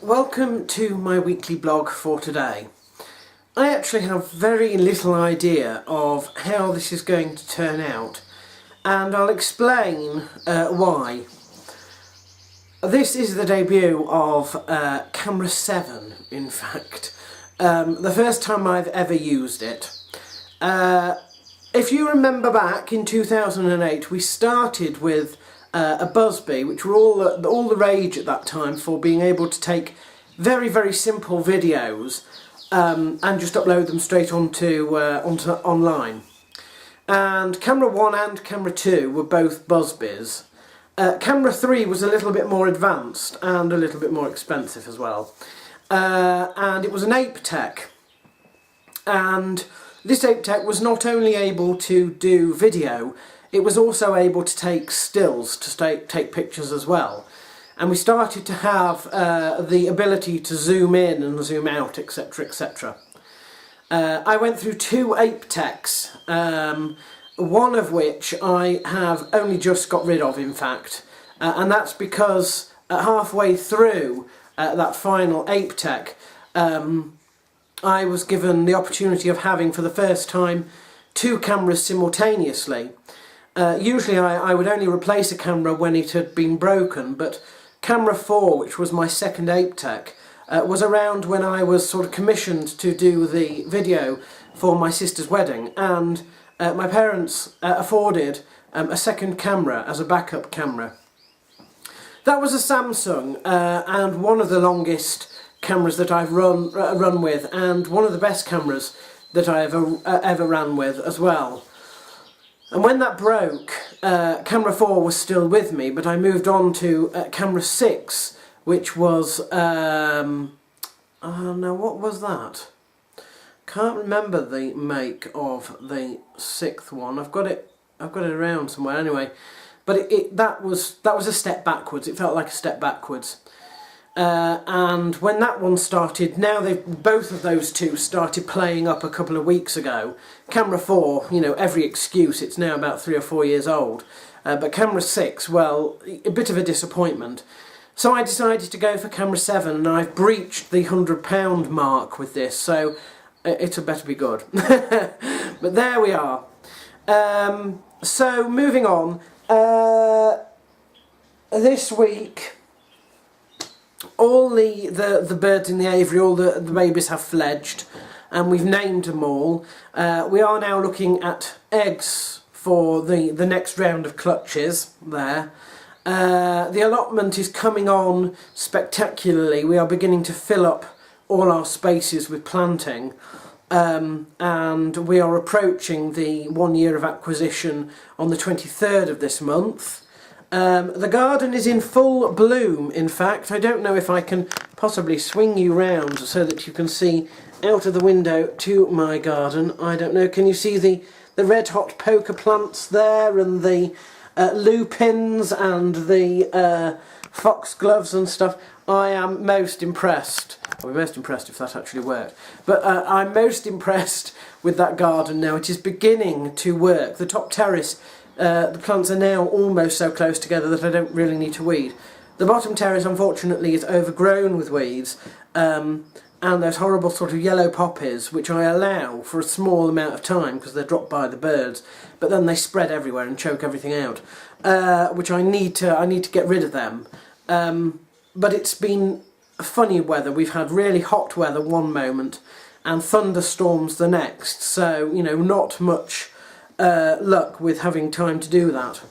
Welcome to my weekly blog for today. I actually have very little idea of how this is going to turn out, and I'll explain why. This is the debut of Camera 7, in fact. The first time I've ever used it. If you remember back in 2008, we started with a Busby, which were all the rage at that time for being able to take very simple videos and just upload them straight onto online. And Camera 1 and Camera 2 were both Busbys. Camera 3 was a little bit more advanced and a little bit more expensive as well. And it was an ApeTech. And this ApeTech was not only able to do video, it was also able to take stills, to take pictures as well. And we started to have the ability to zoom in and zoom out, etc, etc. I went through two ApeTechs, one of which I have only just got rid of, in fact. And that's because halfway through that final ApeTech, I was given the opportunity of having, for the first time, two cameras simultaneously. Usually I would only replace a camera when it had been broken, but Camera 4, which was my second ApeTech, was around when I was sort of commissioned to do the video for my sister's wedding, and my parents afforded a second camera as a backup camera. That was a Samsung, and one of the longest cameras that I've run with, and one of the best cameras that I ever ran with as well. And when that broke, Camera 4 was still with me, but I moved on to Camera 6, which was, now what was that? Can't remember the make of the sixth one. I've got it around somewhere anyway. But that was a step backwards. It felt like a step backwards. And when that one started, now both of those two started playing up a couple of weeks ago. Camera 4, you know, every excuse, it's now about 3 or 4 years old. But Camera 6, well, a bit of a disappointment. So I decided to go for Camera 7, and I've breached the £100 mark with this, so it had better be good. But there we are. So moving on, this week, all the birds in the aviary, all the babies have fledged, and we've named them all. We are now looking at eggs for the next round of clutches there. The allotment is coming on spectacularly. We are beginning to fill up all our spaces with planting, and we are approaching the 1 year of acquisition on the 23rd of this month. The garden is in full bloom, in fact. I don't know if I can possibly swing you round so that you can see out of the window to my garden. I don't know, can you see the red hot poker plants there, and the lupins and the foxgloves and stuff? I am most impressed. I'll be most impressed if that actually worked. But I'm most impressed with that garden now. It is beginning to work. The top terrace, the plants are now almost so close together that I don't really need to weed. The bottom terrace, unfortunately, is overgrown with weeds, and those horrible sort of yellow poppies, which I allow for a small amount of time because they're dropped by the birds, but then they spread everywhere and choke everything out, which I need to get rid of them. But it's been funny weather. We've had really hot weather one moment and thunderstorms the next, so, you know, not much luck with having time to do that.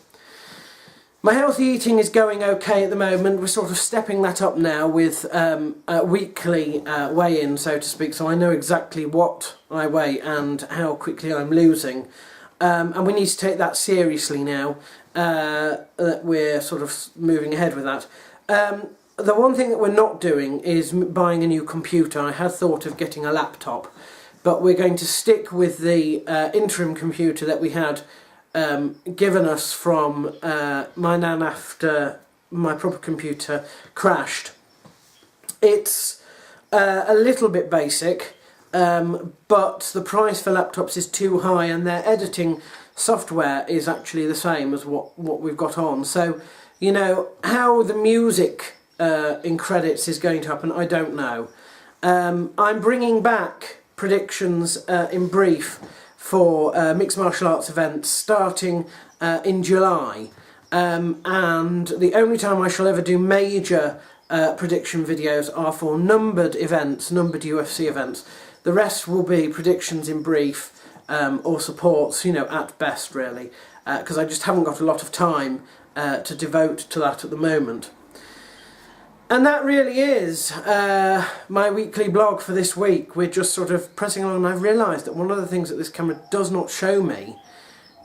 My healthy eating is going okay at the moment. We're sort of stepping that up now with a weekly weigh-in, so to speak, so I know exactly what I weigh and how quickly I'm losing. And we need to take that seriously now that we're sort of moving ahead with that. The one thing that we're not doing is buying a new computer. I had thought of getting a laptop, but we're going to stick with the interim computer that we had given us from my nan after my proper computer crashed. It's a little bit basic, but the price for laptops is too high, and their editing software is actually the same as what we've got on. So, you know, how the music in credits is going to happen, I don't know. I'm bringing back predictions in brief for mixed martial arts events starting in July, and the only time I shall ever do major prediction videos are for numbered events, numbered UFC events. The rest will be predictions in brief, or supports, you know, at best really, because I just haven't got a lot of time to devote to that at the moment. And that really is my weekly blog for this week. We're just sort of pressing on, and I've realised that one of the things that this camera does not show me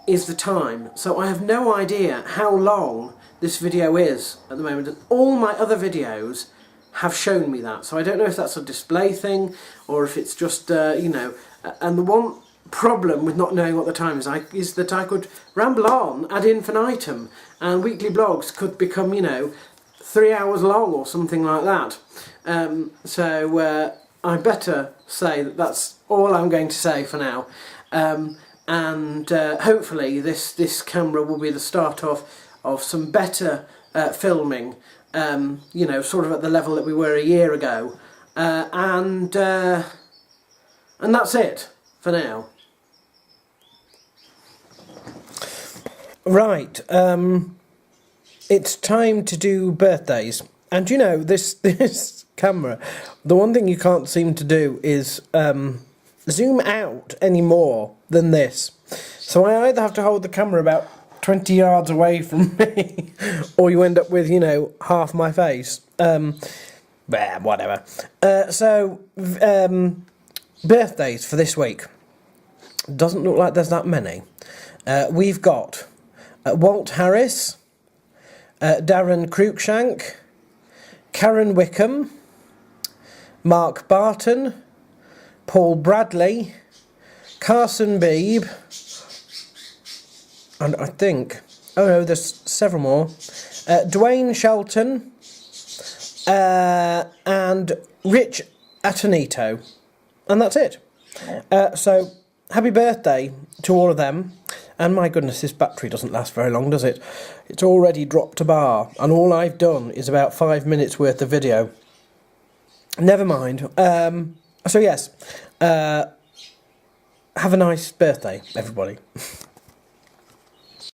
is the time. So I have no idea how long this video is at the moment, and all my other videos have shown me that. So I don't know if that's a display thing, or if it's just, you know, and the one problem with not knowing what the time is that I could ramble on ad infinitum, and weekly blogs could become, you know, 3 hours long or something like that. So I better say that that's all I'm going to say for now. And hopefully this camera will be the start of some better filming, you know, sort of at the level that we were a year ago. And that's it for now. Right, it's time to do birthdays. And you know, this camera, the one thing you can't seem to do is zoom out any more than this. So I either have to hold the camera about 20 yards away from me, or you end up with, you know, half my face. Whatever. Birthdays for this week. Doesn't look like there's that many. We've got Walt Harris, Darren Cruikshank, Karen Wickham, Mark Barton, Paul Bradley, Carson Beebe, and I think, oh no, there's several more, Dwayne Shelton, and Rich Atonito, and that's it. So, happy birthday to all of them. And my goodness, this battery doesn't last very long, does it? It's already dropped a bar, and all I've done is about 5 minutes worth of video. Never mind. So yes, have a nice birthday, everybody.